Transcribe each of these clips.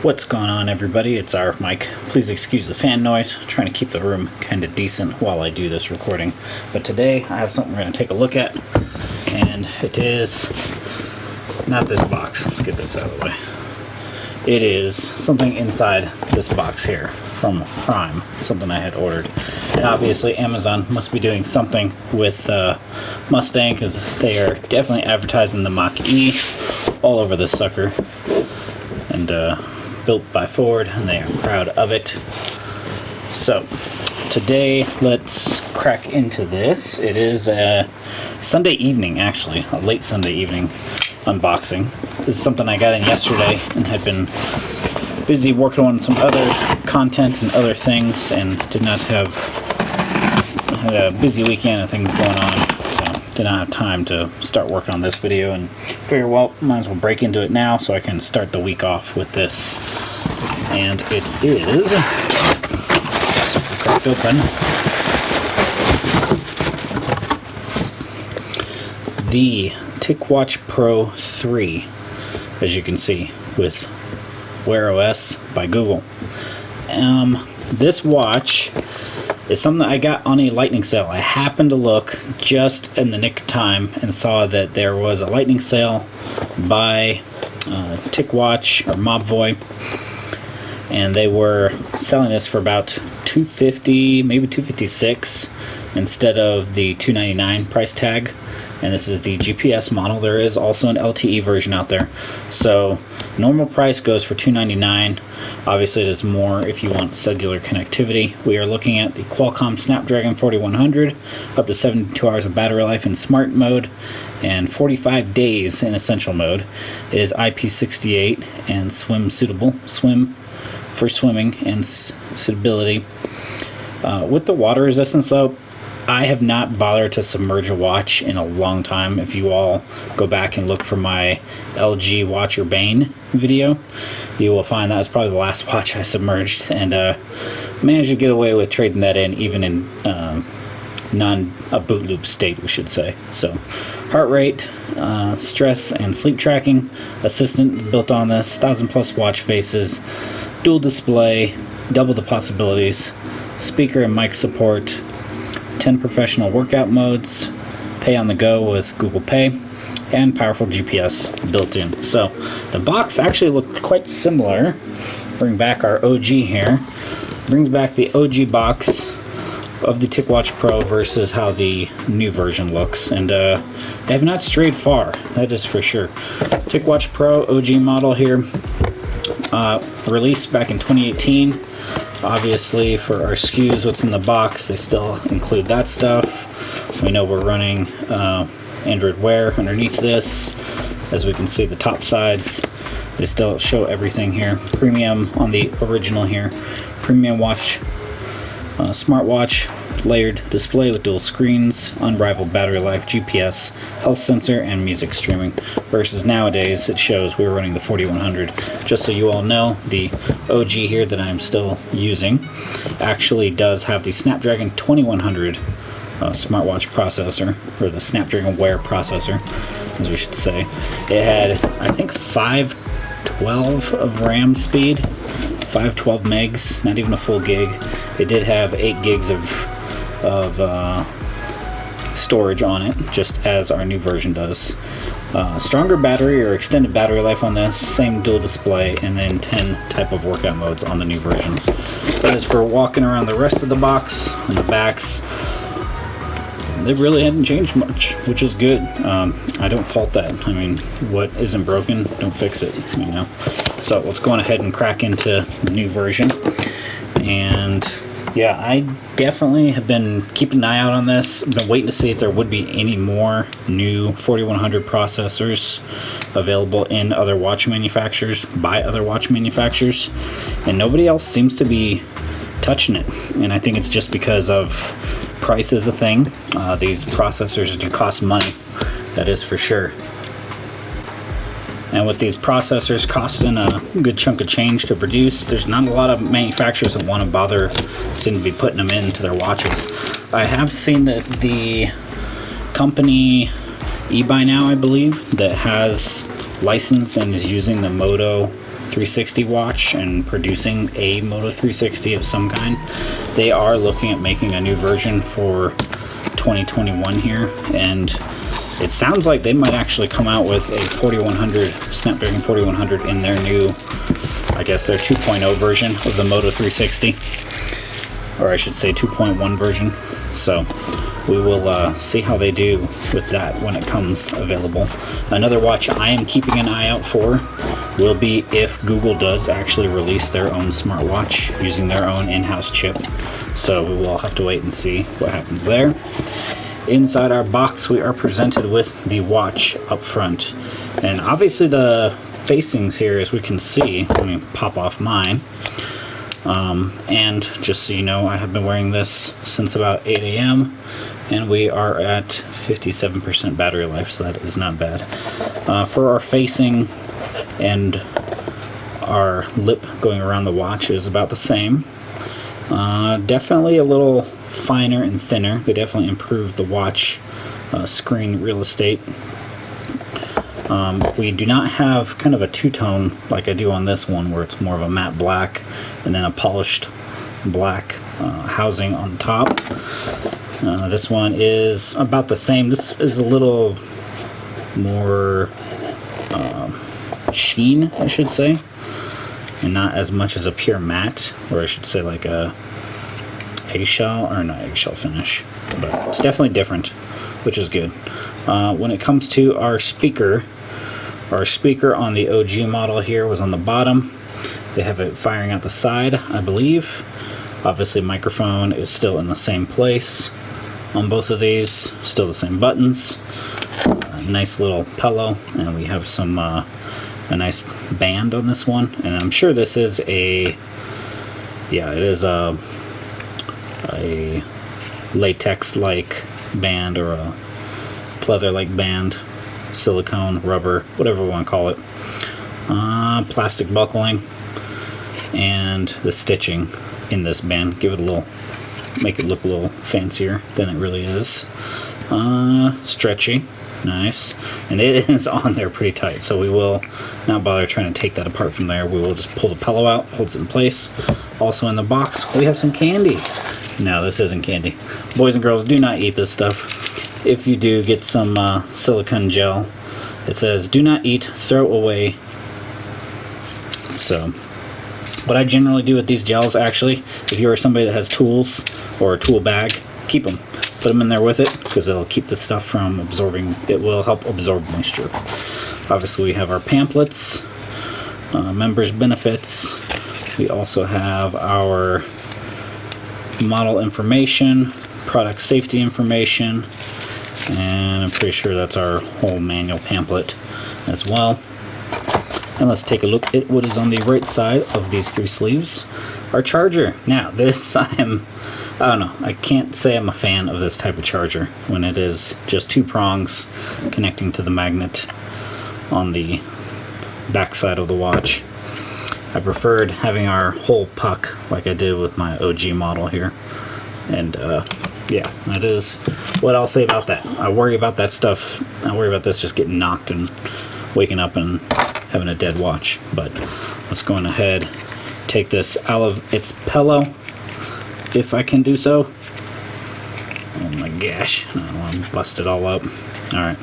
What's going on, everybody? It's our Mike. Please excuse the fan noise. I'm trying to keep the room kind of decent while I do this recording. But today I have something we're going to take a look at, and it is not this box. Let's get this out of the way. It is something inside this box here from Prime, something I had ordered. And obviously Amazon must be doing something with Mustang, because they are definitely advertising the Mach-E all over this sucker. And built by Ford, and they are proud of it. So today let's crack into this. It is a Sunday evening, actually, a late Sunday evening unboxing. This is something I got in yesterday and had been busy working on some other content and other things, and did not have had a busy weekend of things going on, so did not have time to start working on this video, and figure, well, might as well break into it now so I can start the week off with this. And it is cracked open. The Ticwatch Pro 3, as you can see, with Wear OS by Google. This watch is something that I got on a lightning sale. I happened to look just in the nick of time and saw that there was a lightning sale by Ticwatch or Mobvoi, and they were selling this for about $250, maybe $256, instead of the $299 price tag. And this is the GPS model. There is also an LTE version out there. So normal price goes for $299. Obviously it is more if you want cellular connectivity. We are looking at the Qualcomm Snapdragon 4100, up to 72 hours of battery life in smart mode, and 45 days in essential mode. It is IP68 and swim suitable. Swim for swimming and suitability. With the water resistance though, I have not bothered to submerge a watch in a long time. If you all go back and look for my LG Watch Your Bane video, you will find that was probably the last watch I submerged, and managed to get away with trading that in, even in a boot loop state, we should say. So heart rate, stress and sleep tracking assistant built on this, 1,000+ watch faces, dual display, double the possibilities, speaker and mic support, 10 professional workout modes, pay on the go with Google Pay, and powerful GPS built in. So the box actually looked quite similar. Bring back our OG here. Brings back the OG box of the Ticwatch Pro versus how the new version looks, and they have not strayed far, that is for sure. Ticwatch Pro OG model here, released back in 2018. Obviously for our SKUs, what's in the box, they still include that stuff. We know we're running Android Wear underneath this. As we can see, the top sides, they still show everything here. Premium on the original here. Premium watch, smartwatch, layered display with dual screens, unrivaled battery life, GPS, health sensor, and music streaming. Versus nowadays, it shows we were running the 4100. Just so you all know, the OG here that I'm still using actually does have the Snapdragon 2100 smartwatch processor, or the Snapdragon Wear processor, as we should say. It had, I think, 512 of RAM speed, 512 megs, not even a full gig. It did have 8 gigs of storage on it, just as our new version does. Stronger battery or extended battery life on this, same dual display, and then 10 type of workout modes on the new versions. But as for walking around the rest of the box and the backs, they really hadn't changed much, which is good. I don't fault that. I mean, what isn't broken, don't fix it, you know. So let's go on ahead and crack into the new version. And yeah, I definitely have been keeping an eye out on this. I've been waiting to see if there would be any more new 4100 processors available in other watch manufacturers, by other watch manufacturers, and nobody else seems to be touching it. And I think it's just because of price is a thing. These processors do cost money, that is for sure. And with these processors costing a good chunk of change to produce, there's not a lot of manufacturers that want to bother seem to be putting them into their watches. I have seen that the company eBuy Now, I believe, that has licensed and is using the Moto 360 watch and producing a Moto 360 of some kind. They are looking at making a new version for 2021 here, and it sounds like they might actually come out with a 4100 Snapdragon 4100 in their new, I guess their 2.0 version of the Moto 360, or I should say 2.1 version. So we will see how they do with that when it comes available. Another watch I am keeping an eye out for will be if Google does actually release their own smartwatch using their own in-house chip. So we will have to wait and see what happens there. Inside our box, we are presented with the watch up front. And obviously the facings here, as we can see, let me pop off mine. And just so you know, I have been wearing this since about 8 a.m. and we are at 57% battery life, so that is not bad. For our facing and our lip going around the watch is about the same. Definitely a little finer and thinner. They definitely improved the watch screen real estate. We do not have kind of a two-tone like I do on this one, where it's more of a matte black and then a polished black housing on top. This one is about the same. This is a little more sheen, I should say, and not as much as a pure matte, or I should say like a eggshell, or not eggshell finish, but it's definitely different, which is good. When it comes to our speaker on the OG model here was on the bottom. They have it firing out the side, I believe. Obviously microphone is still in the same place on both of these, still the same buttons. Nice little pillow, and we have some a nice band on this one, and I'm sure this is a, yeah, it is a latex like band, or a pleather like band, silicone, rubber, whatever we want to call it. Plastic buckling, and the stitching in this band give it a little, make it look a little fancier than it really is. Stretchy, nice, and it is on there pretty tight, so we will not bother trying to take that apart from there. We will just pull the pillow out, holds it in place. Also in the box we have some candy. No, this isn't candy. Boys and girls, do not eat this stuff. If you do, get some silicone gel. It says do not eat, throw away. So what I generally do with these gels, actually, if you are somebody that has tools or a tool bag, keep them. Put them in there with it, because it'll keep the stuff from absorbing. It will help absorb moisture. Obviously we have our pamphlets, members benefits. We also have our model information, product safety information, and I'm pretty sure that's our whole manual pamphlet as well. And let's take a look at what is on the right side of these three sleeves. Our charger. Now this, I don't know, I can't say I'm a fan of this type of charger when it is just two prongs connecting to the magnet on the back side of the watch. I preferred having our whole puck like I did with my OG model here. And yeah, that is what I'll say about that. I worry about that stuff. I worry about this just getting knocked and waking up and having a dead watch. But let's go on ahead, take this out of its pillow, if I can do so. Oh my gosh, I don't want to bust it all up. Alright,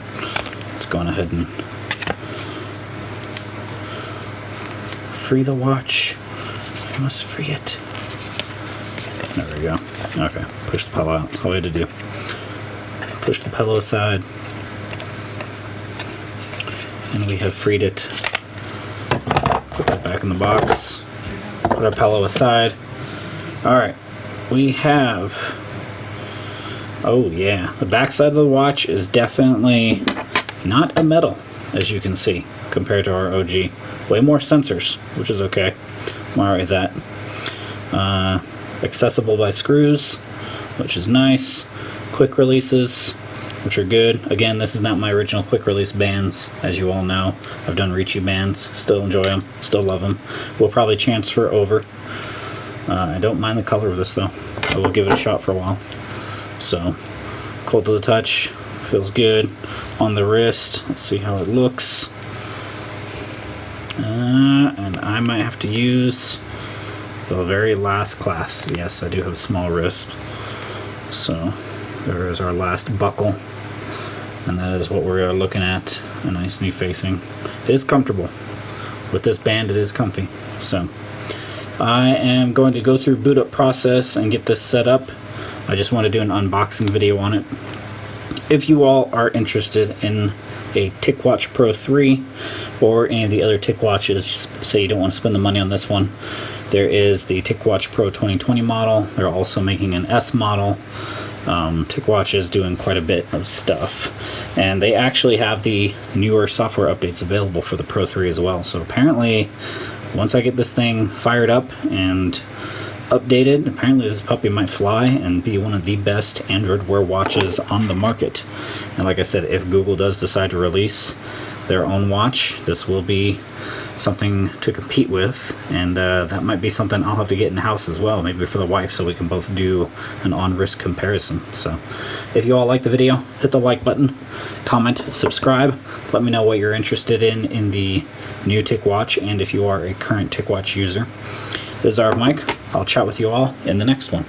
let's go on ahead and free the watch. I must free it. There we go. Okay, push the pillow out. That's all we had to do. Push the pillow aside, and we have freed it. Put that back in the box. Put our pillow aside. Alright, we have, oh yeah, the back side of the watch is definitely not a metal, as you can see, compared to our OG. Way more sensors, which is okay. I'm alright with that. Accessible by screws, which is nice. Quick releases, which are good. Again, this is not my original quick release bands, as you all know. I've done Ricci bands, still enjoy them, still love them. We'll probably transfer over. I don't mind the color of this though. I will give it a shot for a while. So, cold to the touch, feels good. On the wrist, let's see how it looks. And I might have to use the very last clasp. Yes, I do have small wrists. So there is our last buckle. And that is what we're looking at. A nice new facing. It is comfortable. With this band, it is comfy. So I am going to go through boot up process and get this set up. I just want to do an unboxing video on it. If you all are interested in a Ticwatch Pro 3 or any of the other Ticwatches, say you don't want to spend the money on this one, there is the Ticwatch Pro 2020 model. They're also making an S model. Ticwatch is doing quite a bit of stuff, and they actually have the newer software updates available for the Pro 3 as well. So apparently once I get this thing fired up and updated, apparently this puppy might fly and be one of the best Android Wear watches on the market. And like I said, if Google does decide to release their own watch, this will be something to compete with, and that might be something I'll have to get in the house as well, maybe for the wife, so we can both do an on-wrist comparison. So if you all like the video, hit the like button, comment, subscribe, let me know what you're interested in the new Ticwatch, and if you are a current Ticwatch user. This is our Mike. I'll chat with you all in the next one.